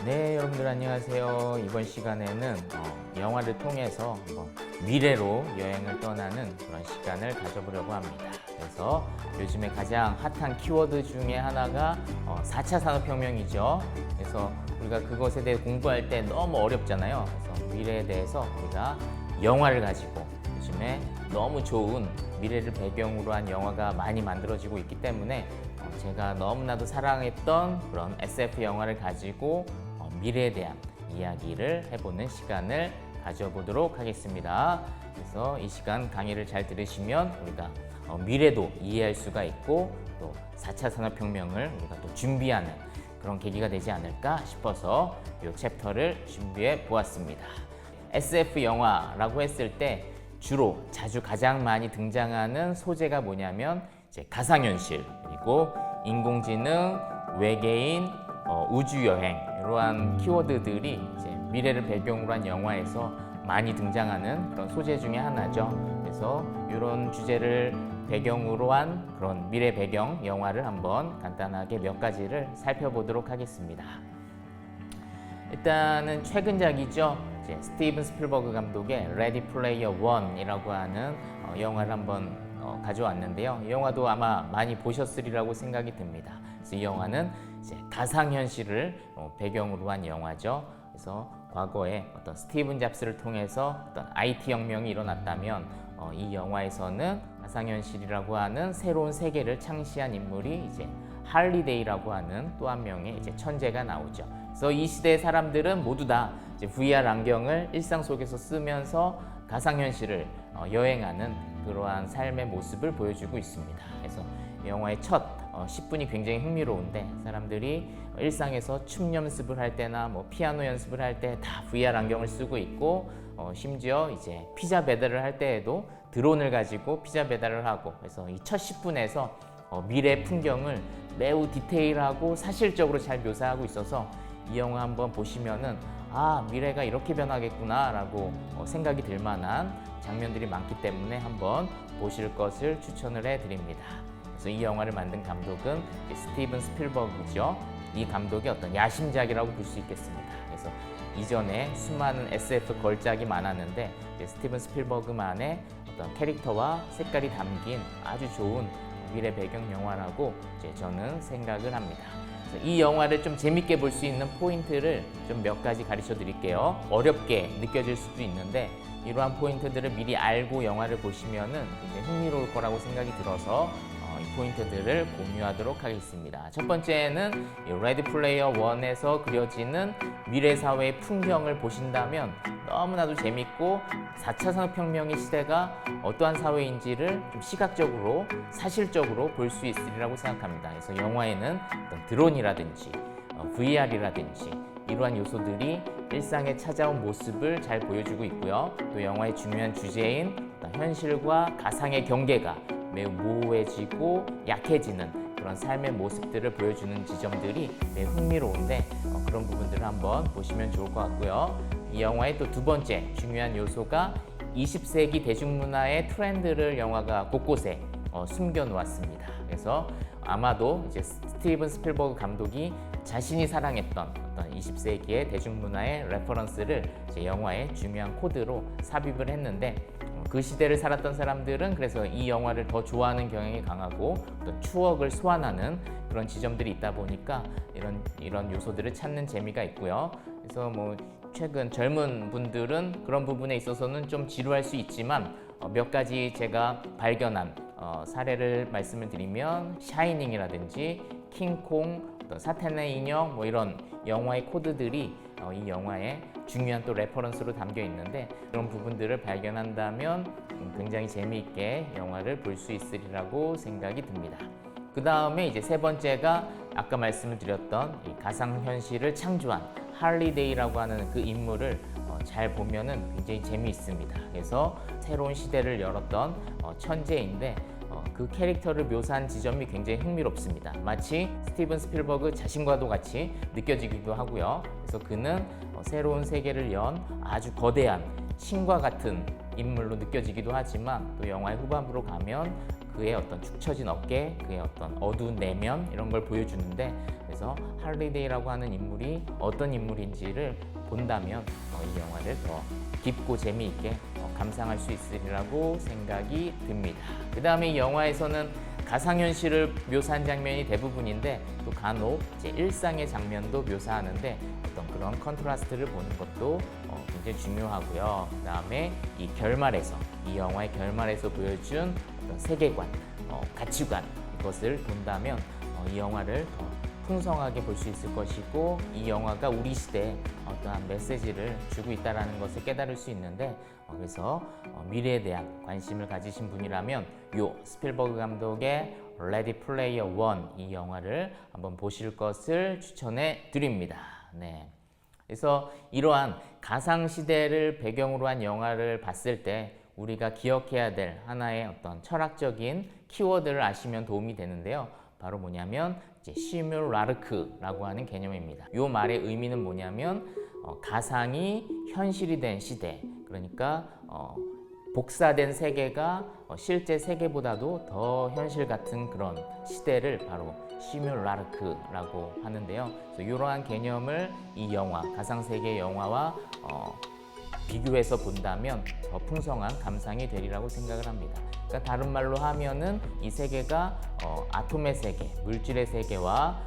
네, 여러분들 안녕하세요. 이번 시간에는 영화를 통해서 미래로 여행을 떠나는 그런 시간을 가져보려고 합니다. 그래서 요즘에 가장 핫한 키워드 중에 하나가 4차 산업혁명이죠. 그래서 우리가 그것에 대해 공부할 때 너무 어렵잖아요. 그래서 미래에 대해서 우리가 영화를 가지고 요즘에 너무 좋은 미래를 배경으로 한 영화가 많이 만들어지고 있기 때문에 제가 너무나도 사랑했던 그런 SF 영화를 가지고 미래에 대한 이야기를 해보는 시간을 가져보도록 하겠습니다. 그래서 이 시간 강의를 잘 들으시면 우리가 미래도 이해할 수가 있고 또 4차 산업혁명을 우리가 또 준비하는 그런 계기가 되지 않을까 싶어서 이 챕터를 준비해 보았습니다. SF 영화라고 했을 때 주로 자주 가장 많이 등장하는 소재가 뭐냐면 이제 가상현실, 그리고 인공지능, 외계인, 우주여행 이러한 키워드들이 이제 미래를 배경으로 한 영화에서 많이 등장하는 그런 소재 중에 하나죠. 그래서 이런 주제를 배경으로 한 그런 미래 배경 영화를 한번 간단하게 몇 가지를 살펴보도록 하겠습니다. 일단은 최근작이죠. 이제 스티븐 스필버그 감독의 레디 플레이어 1이라고 하는 영화를 한번 가져왔는데요. 이 영화도 아마 많이 보셨으리라고 생각이 듭니다. 그래서 이 영화는 이제 가상현실을 배경으로 한 영화죠. 그래서 과거에 어떤 스티븐 잡스를 통해서 어떤 IT 혁명이 일어났다면 이 영화에서는 가상현실이라고 하는 새로운 세계를 창시한 인물이 이제 할리데이라고 하는 또 한 명의 이제 천재가 나오죠. 그래서 이 시대의 사람들은 모두 다 이제 VR 안경을 일상 속에서 쓰면서 가상현실을 여행하는 그러한 삶의 모습을 보여주고 있습니다. 그래서 영화의 첫 10분이 굉장히 흥미로운데 사람들이 일상에서 춤 연습을 할 때나 뭐 피아노 연습을 할 때 다 VR 안경을 쓰고 있고 심지어 이제 피자 배달을 할 때에도 드론을 가지고 피자 배달을 하고, 그래서 이 첫 10분에서 미래 풍경을 매우 디테일하고 사실적으로 잘 묘사하고 있어서 이 영화 한번 보시면은 미래가 이렇게 변하겠구나 라고 생각이 들 만한 장면들이 많기 때문에 한번 보실 것을 추천을 해드립니다. 그래서 이 영화를 만든 감독은 스티븐 스필버그죠. 이 감독의 어떤 야심작이라고 볼 수 있겠습니다. 그래서 이전에 수많은 SF 걸작이 많았는데 스티븐 스필버그만의 어떤 캐릭터와 색깔이 담긴 아주 좋은 미래 배경 영화라고 저는 생각을 합니다. 이 영화를 좀 재밌게 볼 수 있는 포인트를 좀 몇 가지 가르쳐 드릴게요. 어렵게 느껴질 수도 있는데 이러한 포인트들을 미리 알고 영화를 보시면은 굉장히 흥미로울 거라고 생각이 들어서 이 포인트들을 공유하도록 하겠습니다. 첫 번째는 레디 플레이어 1에서 그려지는 미래 사회의 풍경을 보신다면 너무나도 재밌고 4차 산업혁명의 시대가 어떠한 사회인지를 좀 시각적으로 사실적으로 볼 수 있으리라고 생각합니다. 그래서 영화에는 어떤 드론이라든지 VR이라든지 이러한 요소들이 일상에 찾아온 모습을 잘 보여주고 있고요. 또 영화의 중요한 주제인 현실과 가상의 경계가 매우 모호해지고 약해지는 그런 삶의 모습들을 보여주는 지점들이 매우 흥미로운데 그런 부분들을 한번 보시면 좋을 것 같고요. 이 영화의 또 두 번째 중요한 요소가 20세기 대중문화의 트렌드를 영화가 곳곳에 숨겨 놓았습니다. 그래서 아마도 이제 스티븐 스필버그 감독이 자신이 사랑했던 어떤 20세기의 대중문화의 레퍼런스를 이제 영화의 중요한 코드로 삽입을 했는데 그 시대를 살았던 사람들은 그래서 이 영화를 더 좋아하는 경향이 강하고 어떤 추억을 소환하는 그런 지점들이 있다 보니까 이런 요소들을 찾는 재미가 있고요. 그래서 뭐 최근 젊은 분들은 그런 부분에 있어서는 좀 지루할 수 있지만 몇 가지 제가 발견한 사례를 말씀을 드리면 샤이닝이라든지 킹콩, 사탄의 인형 뭐 이런 영화의 코드들이 이 영화에 중요한 또 레퍼런스로 담겨 있는데 그런 부분들을 발견한다면 굉장히 재미있게 영화를 볼 수 있으리라고 생각이 듭니다. 그 다음에 이제 세 번째가 아까 말씀을 드렸던 이 가상현실을 창조한 할리데이라고 하는 그 인물을 잘 보면은 굉장히 재미있습니다. 그래서 새로운 시대를 열었던 천재인데 그 캐릭터를 묘사한 지점이 굉장히 흥미롭습니다. 마치 스티븐 스필버그 자신과도 같이 느껴지기도 하고요. 그래서 그는 새로운 세계를 연 아주 거대한 신과 같은 인물로 느껴지기도 하지만 또 영화의 후반부로 가면 그의 어떤 축 처진 어깨, 그의 어떤 어두운 내면 이런 걸 보여주는데, 그래서 할리데이라고 하는 인물이 어떤 인물인지를 본다면 이 영화를 더 깊고 재미있게 감상할 수 있으리라고 생각이 듭니다. 그 다음에 이 영화에서는 가상현실을 묘사한 장면이 대부분인데, 또 간혹 이제 일상의 장면도 묘사하는데 어떤 그런 컨트라스트를 보는 것도 굉장히 중요하고요. 그 다음에 이 결말에서, 이 영화의 결말에서 보여준 어떤 세계관, 가치관, 이것을 본다면 이 영화를 더 풍성하게 볼 수 있을 것이고, 이 영화가 우리 시대에 어떠한 메시지를 주고 있다는 것을 깨달을 수 있는데, 그래서 미래에 대한 관심을 가지신 분이라면 요 스필버그 감독의 레디 플레이어 원, 이 영화를 한번 보실 것을 추천해 드립니다. 네. 그래서 이러한 가상시대를 배경으로 한 영화를 봤을 때 우리가 기억해야 될 하나의 어떤 철학적인 키워드를 아시면 도움이 되는데요. 바로 뭐냐면 이제 시뮬라르크라고 하는 개념입니다. 이 말의 의미는 뭐냐면 가상이 현실이 된 시대, 그러니까 복사된 세계가 실제 세계보다도 더 현실 같은 그런 시대를 바로 시뮬라르크라고 하는데요. 그래서 이러한 개념을 이 영화, 가상세계 영화와 비교해서 본다면 더 풍성한 감상이 되리라고 생각을 합니다. 그러니까 다른 말로 하면은 이 세계가 아톰의 세계, 물질의 세계와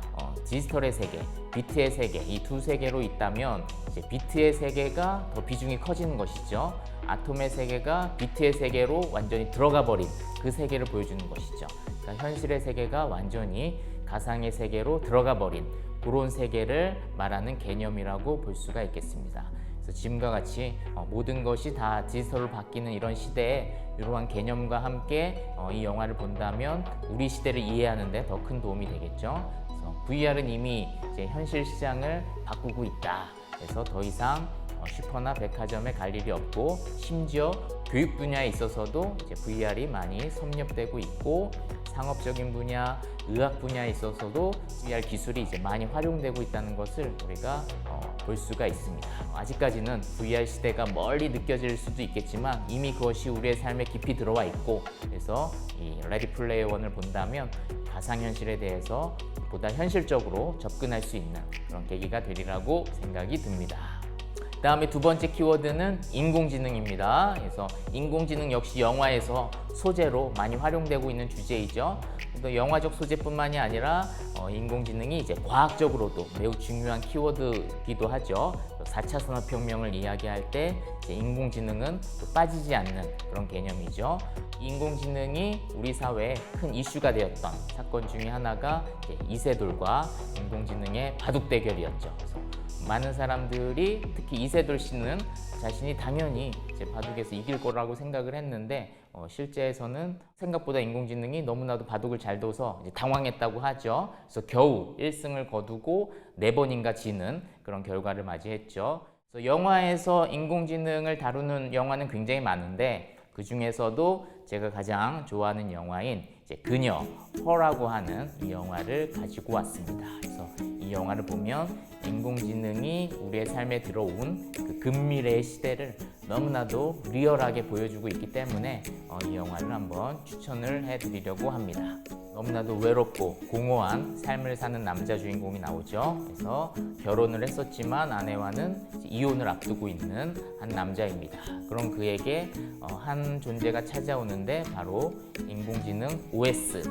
디지털의 세계, 비트의 세계, 이 두 세계로 있다면 이제 비트의 세계가 더 비중이 커지는 것이죠. 아톰의 세계가 비트의 세계로 완전히 들어가 버린 그 세계를 보여주는 것이죠. 그러니까 현실의 세계가 완전히 가상의 세계로 들어가 버린 그런 세계를 말하는 개념이라고 볼 수가 있겠습니다. 그래서 지금과 같이 모든 것이 다 디지털로 바뀌는 이런 시대에 이러한 개념과 함께 이 영화를 본다면 우리 시대를 이해하는 데 더 큰 도움이 되겠죠. 그래서 VR은 이미 이제 현실 시장을 바꾸고 있다. 그래서 더 이상 슈퍼나 백화점에 갈 일이 없고, 심지어 교육 분야에 있어서도 이제 VR이 많이 섭렵되고 있고, 상업적인 분야, 의학 분야에 있어서도 VR 기술이 이제 많이 활용되고 있다는 것을 우리가 볼 수가 있습니다. 아직까지는 VR 시대가 멀리 느껴질 수도 있겠지만 이미 그것이 우리의 삶에 깊이 들어와 있고, 그래서 이 레디 플레이어 원을 본다면 가상현실에 대해서 보다 현실적으로 접근할 수 있는 그런 계기가 되리라고 생각이 듭니다. 다음에 두 번째 키워드는 인공지능입니다. 그래서 인공지능 역시 영화에서 소재로 많이 활용되고 있는 주제이죠. 또 영화적 소재뿐만이 아니라 인공지능이 이제 과학적으로도 매우 중요한 키워드이기도 하죠. 4차 산업혁명을 이야기할 때 이제 인공지능은 또 빠지지 않는 그런 개념이죠. 인공지능이 우리 사회에 큰 이슈가 되었던 사건 중에 하나가 이제 이세돌과 인공지능의 바둑 대결이었죠. 그래서 많은 사람들이 특히 이세돌 씨는 자신이 당연히 이제 바둑에서 이길 거라고 생각을 했는데 실제에서는 생각보다 인공지능이 너무나도 바둑을 잘 둬서 이제 당황했다고 하죠. 그래서 겨우 1승을 거두고 4번인가 지는 그런 결과를 맞이했죠. 그래서 영화에서 인공지능을 다루는 영화는 굉장히 많은데 그 중에서도 제가 가장 좋아하는 영화인 이제 그녀, 허라고 하는 이 영화를 가지고 왔습니다. 그래서 이 영화를 보면 인공지능이 우리의 삶에 들어온 그 근미래의 시대를 너무나도 리얼하게 보여주고 있기 때문에 이 영화를 한번 추천을 해드리려고 합니다. 너무나도 외롭고 공허한 삶을 사는 남자 주인공이 나오죠. 그래서 결혼을 했었지만 아내와는 이혼을 앞두고 있는 한 남자입니다. 그럼 그에게 한 존재가 찾아오는데 바로 인공지능 OS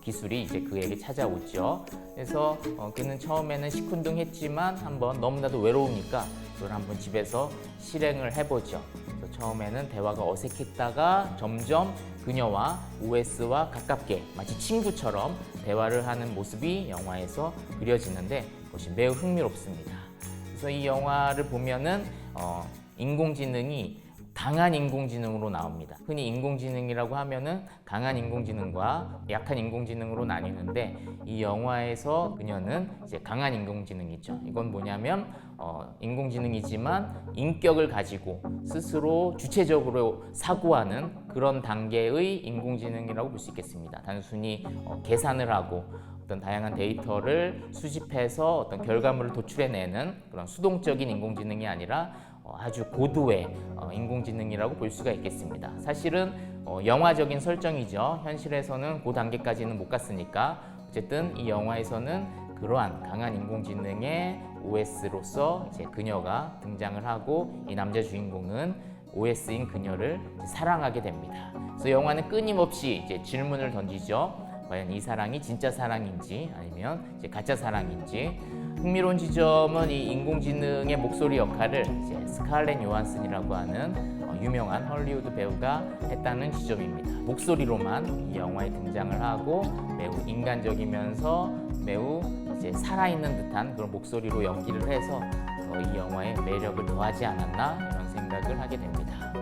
기술이 이제 그에게 찾아오죠. 그래서 그는 처음에는 시큰둥했지만 한번 너무나도 외로우니까 그걸 한번 집에서 실행을 해보죠. 그래서 처음에는 대화가 어색했다가 점점 그녀와 OS와 가깝게 마치 친구처럼 대화를 하는 모습이 영화에서 그려지는데 그것이 매우 흥미롭습니다. 그래서 이 영화를 보면은 인공지능이 강한 인공지능으로 나옵니다. 흔히 인공지능이라고 하면은 강한 인공지능과 약한 인공지능으로 나뉘는데 이 영화에서 그녀는 이제 강한 인공지능이죠. 이건 뭐냐면 인공지능이지만 인격을 가지고 스스로 주체적으로 사고하는 그런 단계의 인공지능이라고 볼 수 있겠습니다. 단순히 계산을 하고 어떤 다양한 데이터를 수집해서 어떤 결과물을 도출해내는 그런 수동적인 인공지능이 아니라 아주 고도의 인공지능이라고 볼 수가 있겠습니다. 사실은 영화적인 설정이죠. 현실에서는 그 단계까지는 못 갔으니까 어쨌든 이 영화에서는 그러한 강한 인공지능의 OS로서 이제 그녀가 등장을 하고 이 남자 주인공은 OS인 그녀를 사랑하게 됩니다. 그래서 영화는 끊임없이 이제 질문을 던지죠. 과연 이 사랑이 진짜 사랑인지 아니면 이제 가짜 사랑인지. 흥미로운 지점은 이 인공지능의 목소리 역할을 이제 스칼렛 요한슨이라고 하는 유명한 헐리우드 배우가 했다는 지점입니다. 목소리로만 이 영화에 등장을 하고 매우 인간적이면서 매우 이제 살아있는 듯한 그런 목소리로 연기를 해서 이 영화의 매력을 더하지 않았나 이런 생각을 하게 됩니다.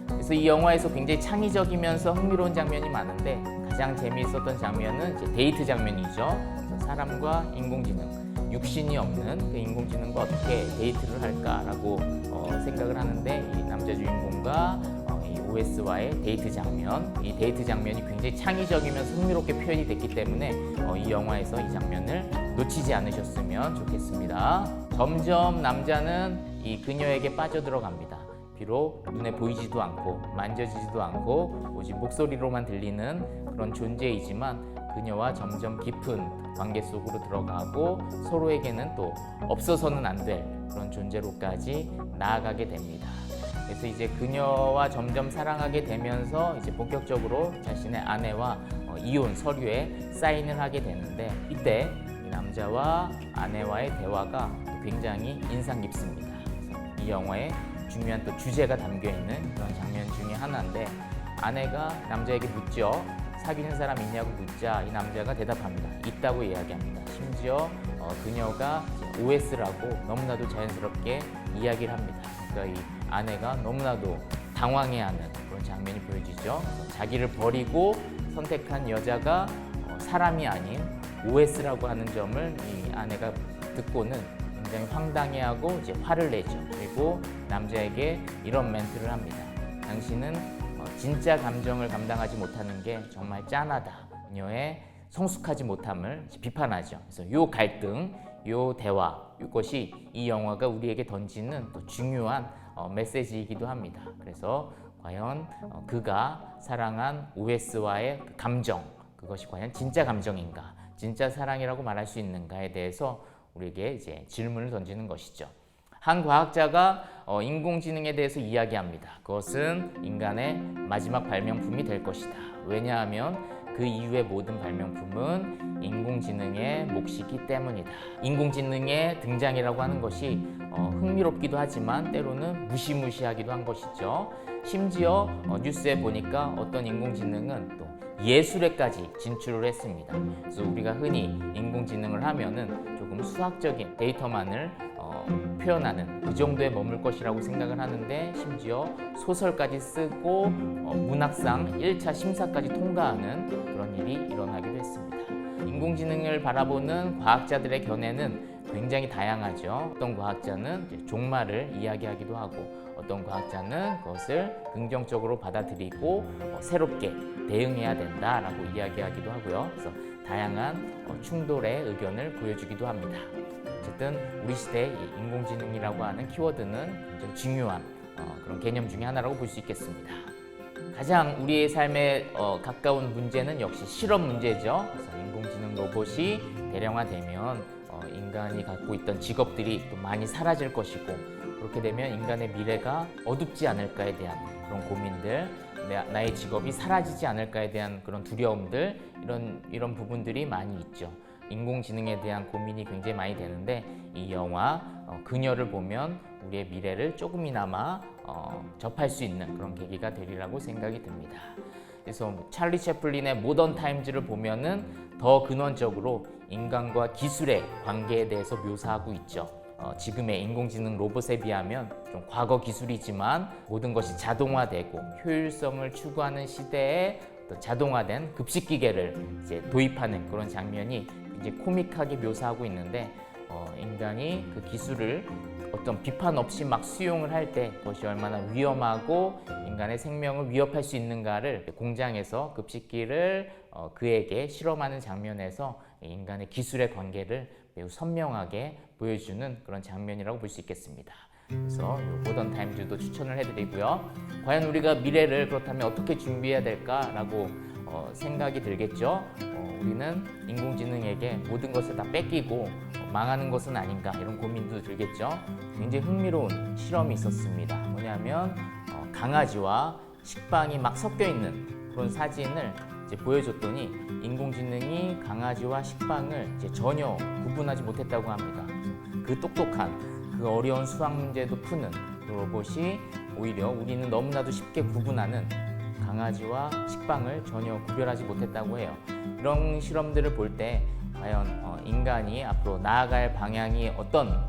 그래서 이 영화에서 굉장히 창의적이면서 흥미로운 장면이 많은데 가장 재미있었던 장면은 이제 데이트 장면이죠. 사람과 인공지능, 육신이 없는 그 인공지능과 어떻게 데이트를 할까라고 생각을 하는데 이 남자 주인공과 이 OS와의 데이트 장면, 이 데이트 장면이 굉장히 창의적이면서 흥미롭게 표현이 됐기 때문에 이 영화에서 이 장면을 놓치지 않으셨으면 좋겠습니다. 점점 남자는 이 그녀에게 빠져들어갑니다. 비록 눈에 보이지도 않고 만져지지도 않고 오직 목소리로만 들리는 그런 존재이지만 그녀와 점점 깊은 관계 속으로 들어가고 서로에게는 또 없어서는 안 될 그런 존재로까지 나아가게 됩니다. 그래서 이제 그녀와 점점 사랑하게 되면서 이제 본격적으로 자신의 아내와 이혼 서류에 사인을 하게 되는데 이때 이 남자와 아내와의 대화가 굉장히 인상 깊습니다. 그래서 이 영화에 중요한 또 주제가 담겨 있는 그런 장면 중에 하나인데 아내가 남자에게 묻죠. 사귀는 사람 있냐고 묻자 이 남자가 대답합니다. 있다고 이야기합니다. 심지어 그녀가 OS라고 너무나도 자연스럽게 이야기를 합니다. 그러니까 이 아내가 너무나도 당황해하는 그런 장면이 보여지죠. 자기를 버리고 선택한 여자가 사람이 아닌 OS라고 하는 점을 이 아내가 듣고는 굉장히 황당해하고 이제 화를 내죠. 그리고 남자에게 이런 멘트를 합니다. 당신은 진짜 감정을 감당하지 못하는 게 정말 짠하다. 그녀의 성숙하지 못함을 비판하죠. 그래서 이 갈등, 이 대화, 이것이 이 영화가 우리에게 던지는 또 중요한 메시지이기도 합니다. 그래서 과연 그가 사랑한 OS와의 그 감정, 그것이 과연 진짜 감정인가, 진짜 사랑이라고 말할 수 있는가에 대해서 우리에게 이제 질문을 던지는 것이죠. 한 과학자가 인공지능에 대해서 이야기합니다. 그것은 인간의 마지막 발명품이 될 것이다. 왜냐하면 그 이후의 모든 발명품은 인공지능의 몫이기 때문이다. 인공지능의 등장이라고 하는 것이 흥미롭기도 하지만 때로는 무시무시하기도 한 것이죠. 심지어 뉴스에 보니까 어떤 인공지능은 또 예술에까지 진출을 했습니다. 그래서 우리가 흔히 인공지능을 하면은 조금 수학적인 데이터만을 표현하는 그 정도에 머물 것이라고 생각을 하는데 심지어 소설까지 쓰고 문학상 1차 심사까지 통과하는 그런 일이 일어나기도 했습니다. 인공지능을 바라보는 과학자들의 견해는 굉장히 다양하죠. 어떤 과학자는 이제 종말을 이야기하기도 하고 어떤 과학자는 그것을 긍정적으로 받아들이고 새롭게 대응해야 된다라고 이야기하기도 하고요. 그래서 다양한 충돌의 의견을 보여주기도 합니다. 어쨌든 우리 시대의 인공지능이라고 하는 키워드는 굉장히 중요한 그런 개념 중에 하나라고 볼 수 있겠습니다. 가장 우리의 삶에 가까운 문제는 역시 실업 문제죠. 그래서 인공지능 로봇이 대량화되면 인간이 갖고 있던 직업들이 또 많이 사라질 것이고 그렇게 되면 인간의 미래가 어둡지 않을까에 대한 그런 고민들, 나의 직업이 사라지지 않을까에 대한 그런 두려움들 이런 부분들이 많이 있죠. 인공지능에 대한 고민이 굉장히 많이 되는데 이 영화 그녀를 보면 우리의 미래를 조금이나마 접할 수 있는 그런 계기가 되리라고 생각이 듭니다. 그래서 찰리 채플린의 모던 타임즈를 보면은 더 근원적으로 인간과 기술의 관계에 대해서 묘사하고 있죠. 지금의 인공지능 로봇에 비하면 좀 과거 기술이지만 모든 것이 자동화되고 효율성을 추구하는 시대에 자동화된 급식기계를 이제 도입하는 그런 장면이 이제 코믹하게 묘사하고 있는데 인간이 그 기술을 어떤 비판 없이 막 수용을 할 때 그것이 얼마나 위험하고 인간의 생명을 위협할 수 있는가를 공장에서 급식기를 그에게 실험하는 장면에서 인간의 기술의 관계를 매우 선명하게 보여주는 그런 장면이라고 볼 수 있겠습니다. 그래서 이 모던 타임즈도 추천을 해드리고요. 과연 우리가 미래를 그렇다면 어떻게 준비해야 될까라고 생각이 들겠죠. 우리는 인공지능에게 모든 것을 다 뺏기고 망하는 것은 아닌가 이런 고민도 들겠죠. 굉장히 흥미로운 실험이 있었습니다. 뭐냐면 강아지와 식빵이 막 섞여 있는 그런 사진을 이제 보여줬더니 인공지능이 강아지와 식빵을 이제 전혀 구분하지 못했다고 합니다. 그 똑똑한 그 어려운 수학 문제도 푸는 그 로봇이 오히려 우리는 너무나도 쉽게 구분하는 강아지와 식빵을 전혀 구별하지 못했다고 해요. 이런 실험들을 볼 때 과연 인간이 앞으로 나아갈 방향이 어떤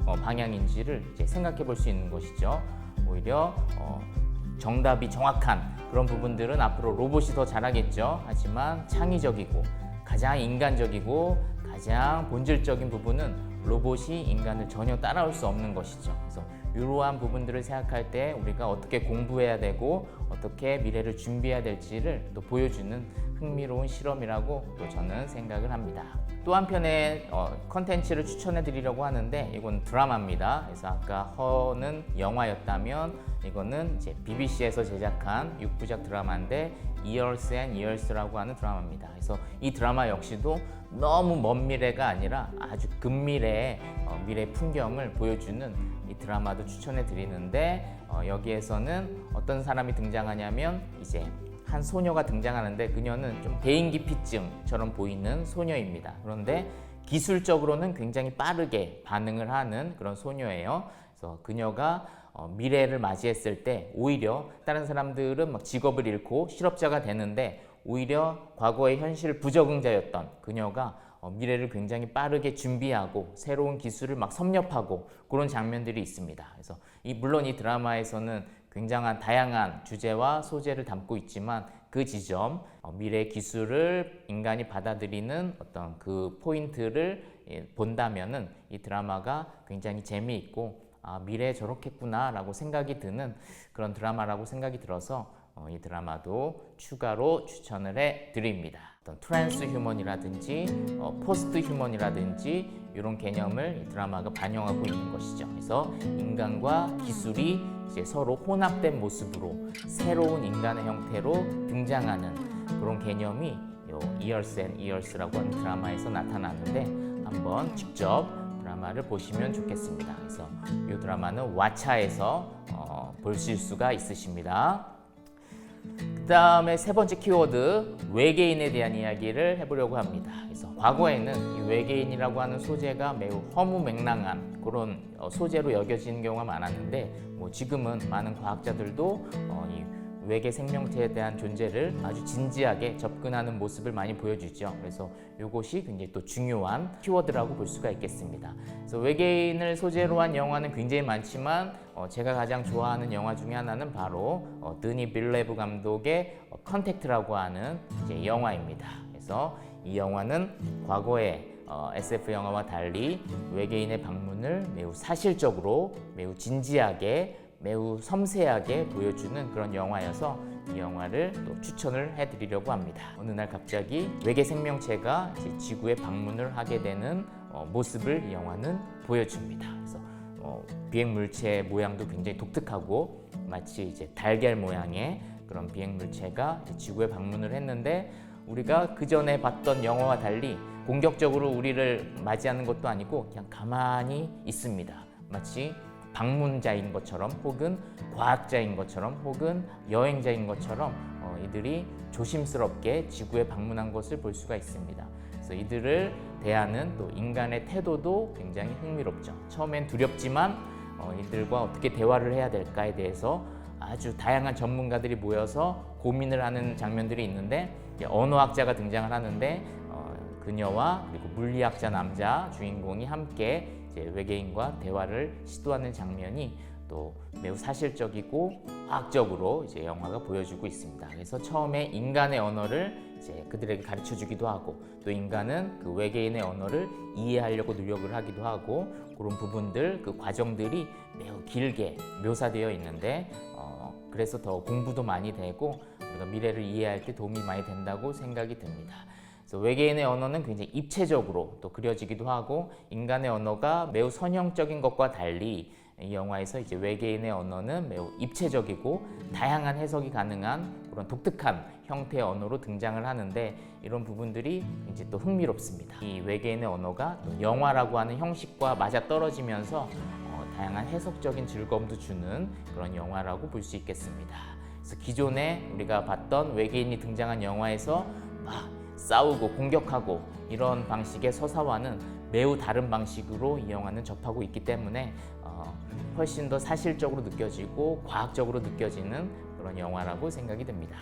방향인지를 이제 생각해 볼 수 있는 것이죠. 오히려 정답이 정확한 그런 부분들은 앞으로 로봇이 더 잘하겠죠. 하지만 창의적이고 가장 인간적이고 가장 본질적인 부분은 로봇이 인간을 전혀 따라올 수 없는 것이죠. 그래서 이러한 부분들을 생각할 때 우리가 어떻게 공부해야 되고 어떻게 미래를 준비해야 될지를 또 보여주는 흥미로운 실험이라고 또 저는 생각을 합니다. 또 한편의 컨텐츠를 추천해 드리려고 하는데 이건 드라마입니다. 그래서 아까 허는 영화였다면 이거는 이제 BBC에서 제작한 6부작 드라마인데 Years and Years라고 하는 드라마입니다. 그래서 이 드라마 역시도 너무 먼 미래가 아니라 아주 근미래의 미래 풍경을 보여주는 이 드라마도 추천해 드리는데 여기에서는 어떤 사람이 등장하냐면 이제 한 소녀가 등장하는데 그녀는 좀 대인기피증처럼 보이는 소녀입니다. 그런데 기술적으로는 굉장히 빠르게 반응을 하는 그런 소녀예요. 그래서 그녀가 미래를 맞이했을 때 오히려 다른 사람들은 막 직업을 잃고 실업자가 되는데 오히려 과거의 현실 부적응자였던 그녀가 미래를 굉장히 빠르게 준비하고 새로운 기술을 막 섭렵하고 그런 장면들이 있습니다. 그래서 물론 이 드라마에서는 굉장한 다양한 주제와 소재를 담고 있지만 그 지점, 미래 기술을 인간이 받아들이는 어떤 그 포인트를 본다면은 이 드라마가 굉장히 재미있고 미래에 저렇겠구나 라고 생각이 드는 그런 드라마라고 생각이 들어서 이 드라마도 추가로 추천을 해 드립니다. 어떤 트랜스 휴먼이라든지 포스트 휴먼이라든지 이런 개념을 이 드라마가 반영하고 있는 것이죠. 그래서 인간과 기술이 이제 서로 혼합된 모습으로 새로운 인간의 형태로 등장하는 그런 개념이 요 Years and Years라고 하는 드라마에서 나타나는데 한번 직접 드라마를 보시면 좋겠습니다. 그래서 이 드라마는 왓챠에서 보실 수가 있으십니다. 그 다음에 세 번째 키워드 외계인에 대한 이야기를 해보려고 합니다. 그래서 과거에는 이 외계인이라고 하는 소재가 매우 허무맹랑한 그런 소재로 여겨지는 경우가 많았는데 지금은 많은 과학자들도 이 외계 생명체에 대한 존재를 아주 진지하게 접근하는 모습을 많이 보여주죠. 그래서 이것이 굉장히 또 중요한 키워드라고 볼 수가 있겠습니다. 그래서 외계인을 소재로 한 영화는 굉장히 많지만 제가 가장 좋아하는 영화 중에 하나는 바로 드니 빌레브 감독의 컨택트라고 하는 이제 영화입니다. 그래서 이 영화는 과거의 SF 영화와 달리 외계인의 방문을 매우 사실적으로, 매우 진지하게, 매우 섬세하게 보여주는 그런 영화여서 이 영화를 또 추천을 해드리려고 합니다. 어느 날 갑자기 외계 생명체가 이제 지구에 방문을 하게 되는 모습을 이 영화는 보여줍니다. 그래서 비행 물체 모양도 굉장히 독특하고 마치 이제 달걀 모양의 그런 비행 물체가 지구에 방문을 했는데 우리가 그 전에 봤던 영화와 달리 공격적으로 우리를 맞이하는 것도 아니고 그냥 가만히 있습니다. 마치 방문자인 것처럼 혹은 과학자인 것처럼 혹은 여행자인 것처럼 이들이 조심스럽게 지구에 방문한 것을 볼 수가 있습니다. 그래서 이들을 대하는 또 인간의 태도도 굉장히 흥미롭죠. 처음엔 두렵지만 이들과 어떻게 대화를 해야 될까에 대해서 아주 다양한 전문가들이 모여서 고민을 하는 장면들이 있는데 언어학자가 등장을 하는데 그녀와 그리고 물리학자 남자 주인공이 함께 이제 외계인과 대화를 시도하는 장면이 또 매우 사실적이고 과학적으로 이제 영화가 보여주고 있습니다. 그래서 처음에 인간의 언어를 이제 그들에게 가르쳐 주기도 하고 또 인간은 그 외계인의 언어를 이해하려고 노력을 하기도 하고 그런 부분들, 그 과정들이 매우 길게 묘사되어 있는데 그래서 더 공부도 많이 되고 우리가 미래를 이해할 때 도움이 많이 된다고 생각이 듭니다. 그래서 외계인의 언어는 굉장히 입체적으로 또 그려지기도 하고 인간의 언어가 매우 선형적인 것과 달리 이 영화에서 이제 외계인의 언어는 매우 입체적이고 다양한 해석이 가능한 그런 독특한 형태의 언어로 등장을 하는데 이런 부분들이 이제 또 흥미롭습니다. 이 외계인의 언어가 또 영화라고 하는 형식과 맞아떨어지면서 다양한 해석적인 즐거움도 주는 그런 영화라고 볼 수 있겠습니다. 그래서 기존에 우리가 봤던 외계인이 등장한 영화에서 막 싸우고 공격하고 이런 방식의 서사와는 매우 다른 방식으로 이 영화는 접하고 있기 때문에 훨씬 더 사실적으로 느껴지고 과학적으로 느껴지는 그런 영화라고 생각이 됩니다.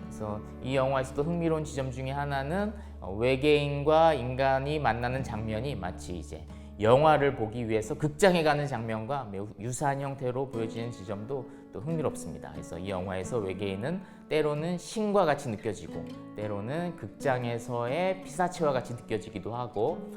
그래서 이 영화에서도 흥미로운 지점 중에 하나는 외계인과 인간이 만나는 장면이 마치 이제 영화를 보기 위해서 극장에 가는 장면과 매우 유사한 형태로 보여지는 지점도 또 흥미롭습니다. 그래서 이 영화에서 외계인은 때로는 신과 같이 느껴지고 때로는 극장에서의 피사체와 같이 느껴지기도 하고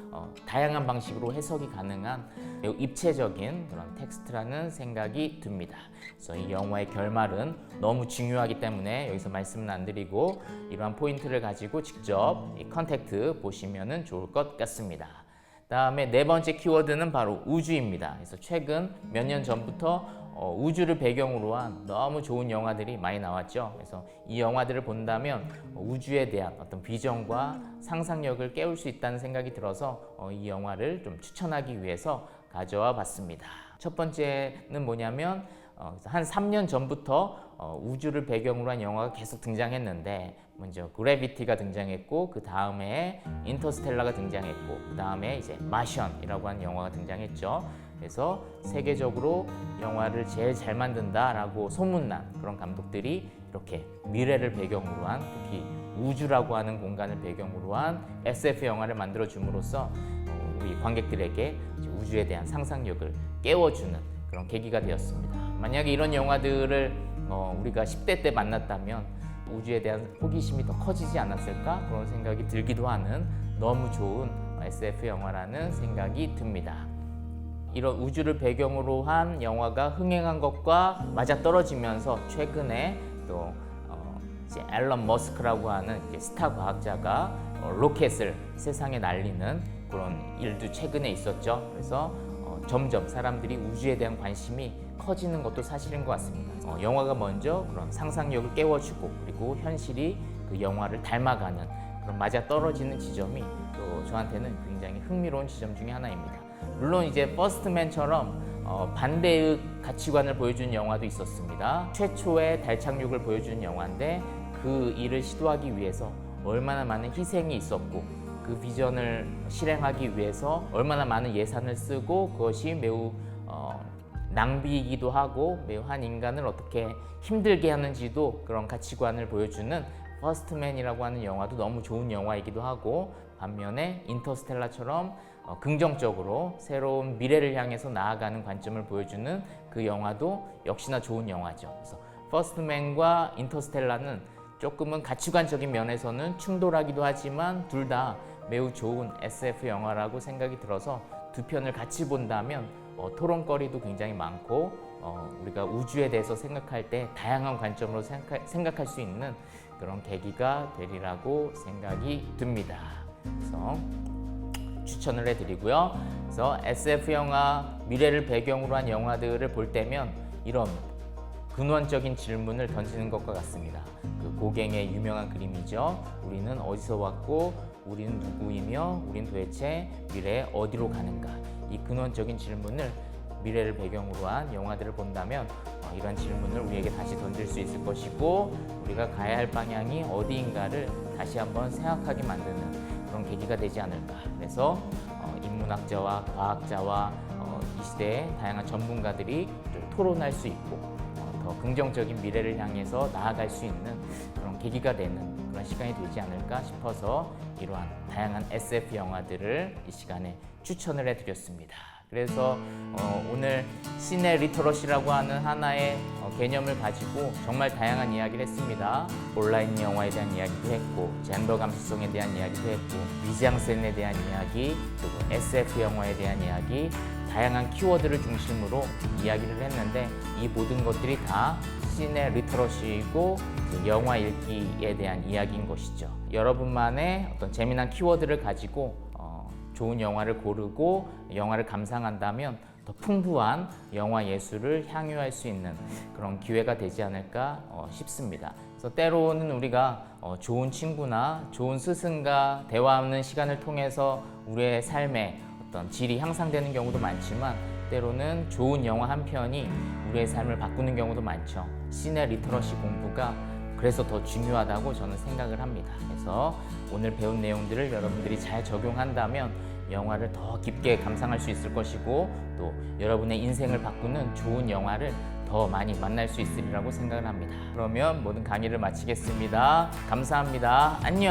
다양한 방식으로 해석이 가능한 매우 입체적인 그런 텍스트라는 생각이 듭니다. 그래서 이 영화의 결말은 너무 중요하기 때문에 여기서 말씀은 안 드리고 이러한 포인트를 가지고 직접 이 컨택트 보시면 좋을 것 같습니다. 다음에 네 번째 키워드는 바로 우주입니다. 그래서 최근 몇 년 전부터 우주를 배경으로 한 너무 좋은 영화들이 많이 나왔죠. 그래서 이 영화들을 본다면 우주에 대한 어떤 비전과 상상력을 깨울 수 있다는 생각이 들어서 이 영화를 좀 추천하기 위해서 가져와 봤습니다. 첫 번째는 뭐냐면 한 3년 전부터 우주를 배경으로 한 영화가 계속 등장했는데 먼저 그래비티가 등장했고 그 다음에 인터스텔라가 등장했고 그 다음에 이제 마션이라고 하는 영화가 등장했죠. 그래서 세계적으로 영화를 제일 잘 만든다라고 소문난 그런 감독들이 이렇게 미래를 배경으로 한 특히 우주라고 하는 공간을 배경으로 한 SF 영화를 만들어 줌으로써 우리 관객들에게 우주에 대한 상상력을 깨워주는 그런 계기가 되었습니다. 만약에 이런 영화들을 우리가 10대 때 만났다면 우주에 대한 호기심이 더 커지지 않았을까 그런 생각이 들기도 하는 너무 좋은 SF 영화라는 생각이 듭니다. 이런 우주를 배경으로 한 영화가 흥행한 것과 맞아떨어지면서 최근에 또 이제 앨런 머스크라고 하는 이제 스타 과학자가 로켓을 세상에 날리는 그런 일도 최근에 있었죠. 그래서 점점 사람들이 우주에 대한 관심이 커지는 것도 사실인 것 같습니다. 영화가 먼저 그런 상상력을 깨워주고 그리고 현실이 그 영화를 닮아가는 그런 맞아떨어지는 지점이 또 저한테는 굉장히 흥미로운 지점 중에 하나입니다. 물론 이제 퍼스트맨처럼 반대의 가치관을 보여주는 영화도 있었습니다. 최초의 달 착륙을 보여주는 영화인데 그 일을 시도하기 위해서 얼마나 많은 희생이 있었고 그 비전을 실행하기 위해서 얼마나 많은 예산을 쓰고 그것이 매우 낭비이기도 하고 매우 한 인간을 어떻게 힘들게 하는지도 그런 가치관을 보여주는 퍼스트맨이라고 하는 영화도 너무 좋은 영화이기도 하고 반면에 인터스텔라처럼 긍정적으로 새로운 미래를 향해서 나아가는 관점을 보여주는 그 영화도 역시나 좋은 영화죠. 그래서 퍼스트맨과 인터스텔라는 조금은 가치관적인 면에서는 충돌하기도 하지만 둘 다 매우 좋은 SF 영화라고 생각이 들어서 두 편을 같이 본다면 토론거리도 굉장히 많고 우리가 우주에 대해서 생각할 때 다양한 관점으로 생각할 수 있는 그런 계기가 되리라고 생각이 듭니다. 그래서 추천을 해드리고요. 그래서 SF 영화, 미래를 배경으로 한 영화들을 볼 때면 이런 근원적인 질문을 던지는 것과 같습니다. 그 고갱의 유명한 그림이죠. 우리는 어디서 왔고 우리는 누구이며 우리는 도대체 미래에 어디로 가는가. 이 근원적인 질문을 미래를 배경으로 한 영화들을 본다면 이런 질문을 우리에게 다시 던질 수 있을 것이고 우리가 가야 할 방향이 어디인가를 다시 한번 생각하게 만드는 그런 계기가 되지 않을까. 그래서 인문학자와 과학자와 이 시대의 다양한 전문가들이 좀 토론할 수 있고 더 긍정적인 미래를 향해서 나아갈 수 있는 그런 계기가 되는 그런 시간이 되지 않을까 싶어서 이러한 다양한 SF 영화들을 이 시간에 추천을 해드렸습니다. 그래서 오늘 시네 리터러시라고 하는 하나의 개념을 가지고 정말 다양한 이야기를 했습니다. 온라인 영화에 대한 이야기도 했고 젠더 감수성에 대한 이야기도 했고 미장센에 대한 이야기 그리고 SF 영화에 대한 이야기 다양한 키워드를 중심으로 이야기를 했는데 이 모든 것들이 다 시네 리터러시이고 영화 읽기에 대한 이야기인 것이죠. 여러분만의 어떤 재미난 키워드를 가지고 좋은 영화를 고르고 영화를 감상한다면 더 풍부한 영화 예술을 향유할 수 있는 그런 기회가 되지 않을까 싶습니다. 그래서 때로는 우리가 좋은 친구나 좋은 스승과 대화하는 시간을 통해서 우리의 삶의 어떤 질이 향상되는 경우도 많지만 때로는 좋은 영화 한 편이 우리의 삶을 바꾸는 경우도 많죠. 시네 리터러시 공부가 그래서 더 중요하다고 저는 생각을 합니다. 그래서 오늘 배운 내용들을 여러분들이 잘 적용한다면 영화를 더 깊게 감상할 수 있을 것이고 또 여러분의 인생을 바꾸는 좋은 영화를 더 많이 만날 수 있으리라고 생각을 합니다. 그러면 모든 강의를 마치겠습니다. 감사합니다. 안녕.